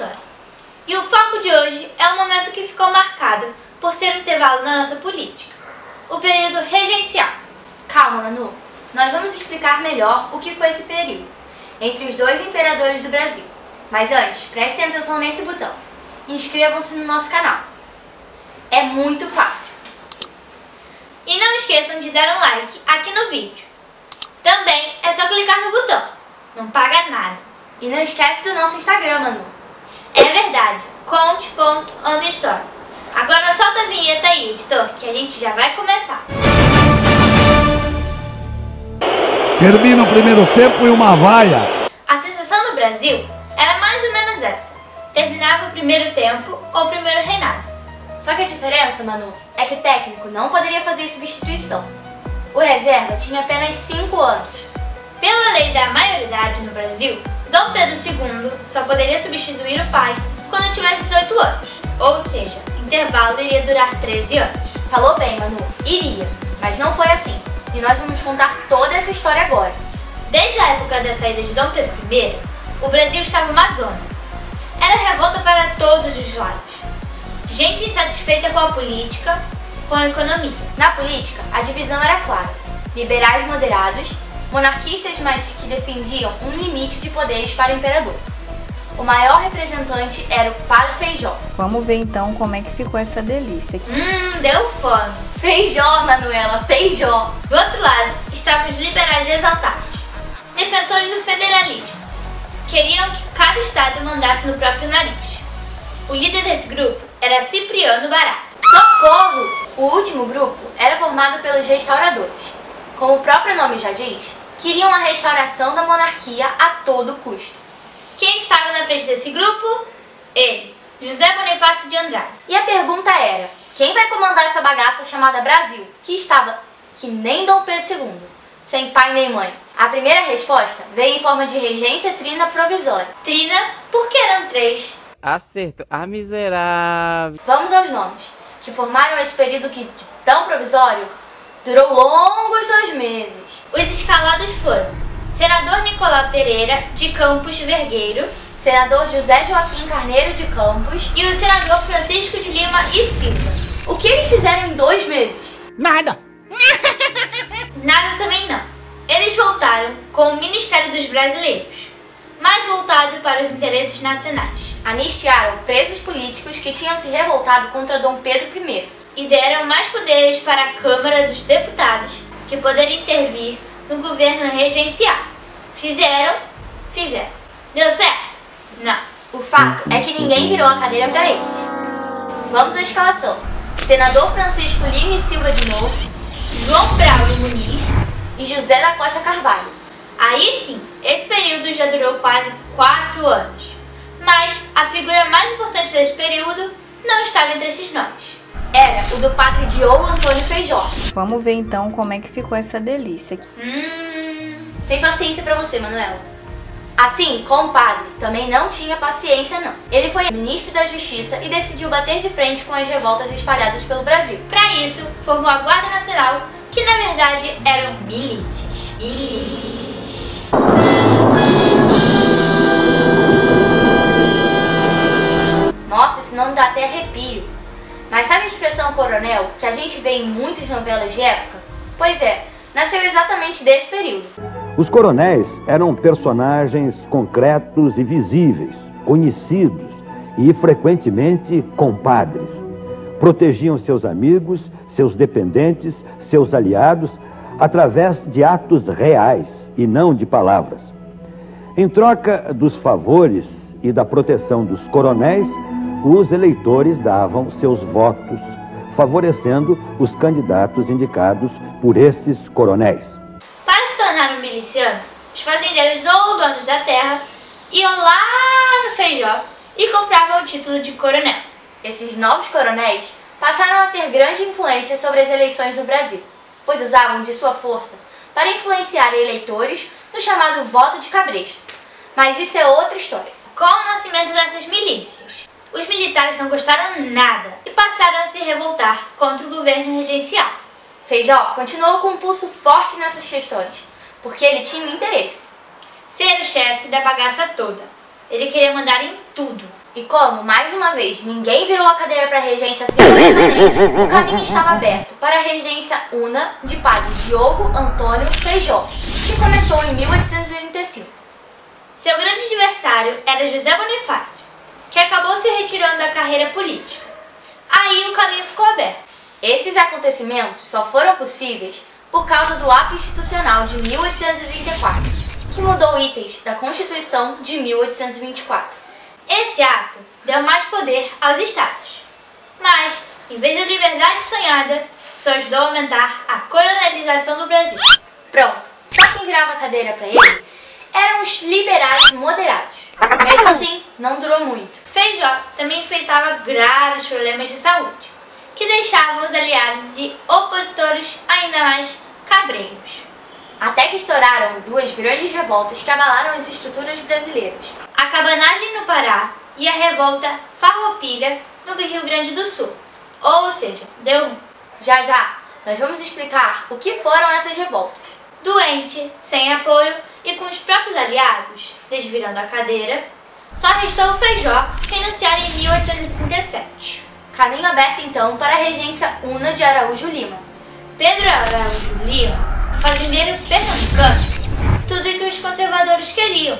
História. E o foco de hoje é um momento que ficou marcado por ser um intervalo na nossa política, o período regencial. Calma, Manu, nós vamos explicar melhor o que foi esse período entre os dois imperadores do Brasil. Mas antes, prestem atenção nesse botão. Inscrevam-se no nosso canal. É muito fácil. E não esqueçam de dar um like aqui no vídeo. Também é só clicar no botão. Não paga nada. E não esquece do nosso Instagram, Manu. É verdade, conte.understory. Agora solta a vinheta aí, editor, que a gente já vai começar. Termina o primeiro tempo e uma vaia. A sensação no Brasil era mais ou menos essa. Terminava o primeiro tempo ou o primeiro reinado. Só que a diferença, Manu, é que o técnico não poderia fazer substituição. O reserva tinha apenas 5 anos. Pela lei da maioridade no Brasil, Dom Pedro II só poderia substituir o pai quando tivesse 18 anos. Ou seja, o intervalo iria durar 13 anos. Falou bem, Manu, iria, mas não foi assim. E nós vamos contar toda essa história agora. Desde a época da saída de Dom Pedro I, o Brasil estava uma zona. Era revolta para todos os lados. Gente insatisfeita com a política, com a economia. Na política, a divisão era clara. Liberais moderados, monarquistas, mas que defendiam um limite de poderes para o imperador. O maior representante era o Padre Feijó. Vamos ver então como é que ficou essa delícia aqui. Deu fome. Feijó, Manuela, feijó. Do outro lado, estavam os liberais exaltados, defensores do federalismo. Queriam que cada estado mandasse no próprio nariz. O líder desse grupo era Cipriano Barato. Socorro! O último grupo era formado pelos restauradores. Como o próprio nome já diz, queriam a restauração da monarquia a todo custo. Quem estava na frente desse grupo? Ele, José Bonifácio de Andrade. E a pergunta era, quem vai comandar essa bagaça chamada Brasil, que estava que nem Dom Pedro II, sem pai nem mãe? A primeira resposta veio em forma de regência trina provisória. Trina, porque eram 3. Acerto, a miserável. Vamos aos nomes, que formaram esse período que, de tão provisório, durou longos 2 meses. Os escalados foram senador Nicolau Pereira de Campos Vergueiro, senador José Joaquim Carneiro de Campos e o senador Francisco de Lima e Silva. O que eles fizeram em 2 meses? Nada. Nada também não. Eles voltaram com o Ministério dos Brasileiros, mais voltado para os interesses nacionais. Anistiaram presos políticos que tinham se revoltado contra Dom Pedro I. E deram mais poderes para a Câmara dos Deputados, que poderia intervir no governo regencial. Fizeram. Deu certo? Não. O fato é que ninguém virou a cadeira para eles. Vamos à escalação. Senador Francisco Lima e Silva de novo, João Braulio Muniz e José da Costa Carvalho. Aí sim, esse período já durou quase 4 anos. Mas a figura mais importante desse período não estava entre esses nomes. Era o do padre Diogo Antônio Feijó. Vamos ver então como é que ficou essa delícia aqui. Sem paciência pra você, Manuela. Assim, com o padre, também não tinha paciência não. Ele foi ministro da Justiça e decidiu bater de frente com as revoltas espalhadas pelo Brasil. Para isso, formou a Guarda Nacional, que na verdade eram milícias. Nossa, esse nome dá até arrepio. Mas sabe a expressão coronel, que a gente vê em muitas novelas de época? Pois é, nasceu exatamente desse período. Os coronéis eram personagens concretos e visíveis, conhecidos e frequentemente compadres. Protegiam seus amigos, seus dependentes, seus aliados, através de atos reais e não de palavras. Em troca dos favores e da proteção dos coronéis, os eleitores davam seus votos, favorecendo os candidatos indicados por esses coronéis. Para se tornar um miliciano, os fazendeiros ou donos da terra iam lá no Feijó e compravam o título de coronel. Esses novos coronéis passaram a ter grande influência sobre as eleições no Brasil, pois usavam de sua força para influenciar eleitores no chamado voto de cabresto. Mas isso é outra história. Com o nascimento dessas milícias, os militares não gostaram nada e passaram a se revoltar contra o governo regencial. Feijó continuou com um pulso forte nessas questões, porque ele tinha um interesse. Ser o chefe da bagaça toda. Ele queria mandar em tudo. E como, mais uma vez, ninguém virou a cadeira para a regência permanente, o caminho estava aberto para a regência una de padre Diogo Antônio Feijó, que começou em 1835. Seu grande adversário era José Bonifácio, que acabou se retirando da carreira política. Aí o caminho ficou aberto. Esses acontecimentos só foram possíveis por causa do Ato Institucional de 1834, que mudou itens da Constituição de 1824. Esse ato deu mais poder aos estados, mas, em vez da liberdade sonhada, só ajudou a aumentar a colonialização do Brasil. Pronto, só quem virava a cadeira para ele eram os liberais moderados. Mesmo assim, não durou muito. Feijó também enfrentava graves problemas de saúde, que deixavam os aliados e opositores ainda mais cabreiros. Até que estouraram duas grandes revoltas que abalaram as estruturas brasileiras. A cabanagem no Pará e a revolta farroupilha no Rio Grande do Sul. Ou seja, deu ruim. Já, nós vamos explicar o que foram essas revoltas. Doente, sem apoio e com os próprios aliados desvirando a cadeira, só restou o Feijó renunciar em 1837. Caminho aberto então para a regência una de Araújo Lima. Pedro Araújo Lima, fazendeiro pernambucano, tudo o que os conservadores queriam.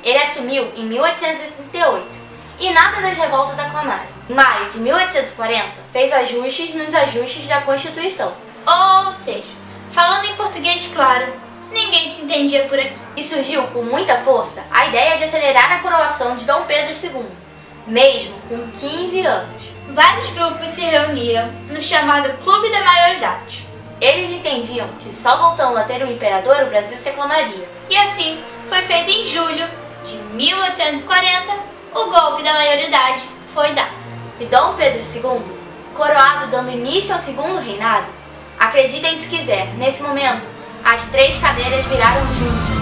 Ele assumiu em 1838 e nada das revoltas aclamaram. Em maio de 1840, fez ajustes nos ajustes da Constituição. Ou seja, falando em português claro, ninguém se entendia por aqui. E surgiu com muita força a ideia de acelerar a coroação de Dom Pedro II, mesmo com 15 anos. Vários grupos se reuniram no chamado Clube da Maioridade. Eles entendiam que só voltando a ter um imperador o Brasil se aclamaria. E assim, foi feito em julho de 1840, o golpe da maioridade foi dado. E Dom Pedro II, coroado dando início ao segundo reinado, acreditem se quiser, nesse momento, as três cadeiras viraram juntas.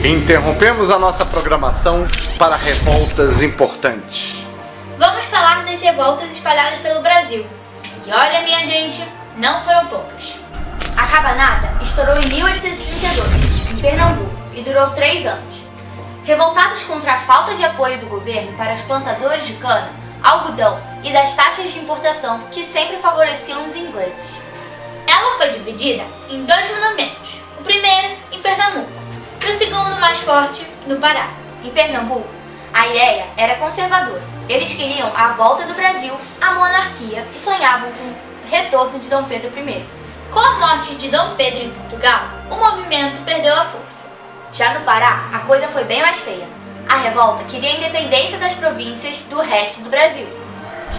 Interrompemos a nossa programação para revoltas importantes. Vamos falar das revoltas espalhadas pelo Brasil. E olha, minha gente, não foram poucas. A cabanada estourou em 1832, em Pernambuco, e durou 3 anos. Revoltados contra a falta de apoio do governo para os plantadores de cana, algodão e das taxas de importação que sempre favoreciam os ingleses. Ela foi dividida em 2 monumentos, o primeiro em Pernambuco e o segundo mais forte no Pará. Em Pernambuco, a ideia era conservadora. Eles queriam a volta do Brasil à monarquia e sonhavam com o retorno de Dom Pedro I. Com a morte de Dom Pedro em Portugal, o movimento perdeu a força. Já no Pará, a coisa foi bem mais feia. A revolta queria a independência das províncias do resto do Brasil.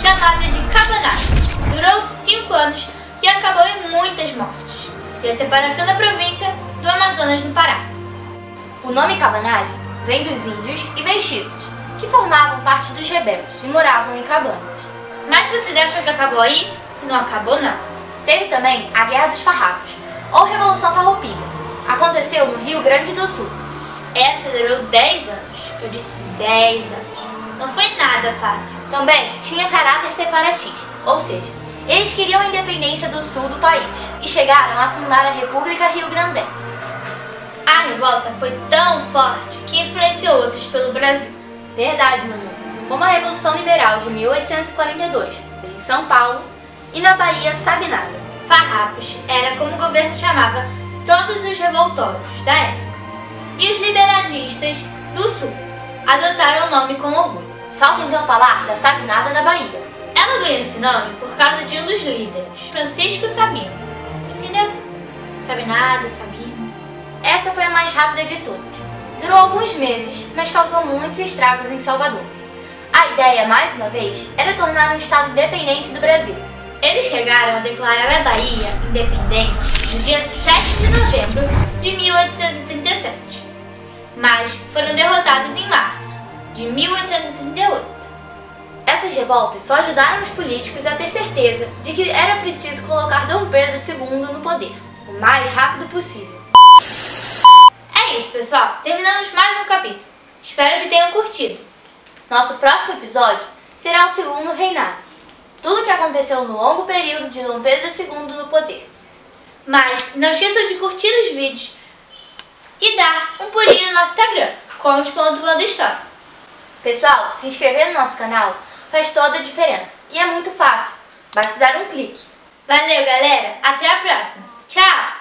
Chamada de cabanagem, durou 5 anos e acabou em muitas mortes, e a separação da província do Amazonas no Pará. O nome cabanagem vem dos índios e mestiços, que formavam parte dos rebeldes e moravam em cabanas. Mas vocês acham que acabou aí? Não acabou não. Teve também a Guerra dos Farrapos, ou Revolução Farroupilha. Aconteceu no Rio Grande do Sul. Essa durou 10 anos. Eu disse 10 anos. Não foi nada fácil. Também tinha caráter separatista, ou seja, eles queriam a independência do sul do país e chegaram a fundar a República Rio-Grandense. A revolta foi tão forte que influenciou outras pelo Brasil. Verdade, Manu. Como a Revolução Liberal de 1842, em São Paulo, e na Bahia, Sabinada. Farrapos era como o governo chamava todos os revoltórios da época. E os liberalistas do sul adotaram o nome com orgulho. Falta então falar da Sabinada da Bahia. Ela ganhou esse nome por causa de um dos líderes, Francisco Sabino. Entendeu? Sabinada, Sabino. Essa foi a mais rápida de todas. Durou alguns meses, mas causou muitos estragos em Salvador. A ideia, mais uma vez, era tornar um estado independente do Brasil. Eles chegaram a declarar a Bahia independente no dia 7 de novembro de 1837, mas foram derrotados em março de 1838. Essas revoltas só ajudaram os políticos a ter certeza de que era preciso colocar Dom Pedro II no poder, o mais rápido possível. É isso, pessoal. Terminamos mais um capítulo. Espero que tenham curtido. Nosso próximo episódio será o segundo reinado. Tudo o que aconteceu no longo período de Dom Pedro II no poder. Mas não esqueçam de curtir os vídeos e dar um pulinho no nosso Instagram, conte.vandohistória. Pessoal, se inscrever no nosso canal faz toda a diferença e é muito fácil, basta dar um clique. Valeu, galera! Até a próxima! Tchau!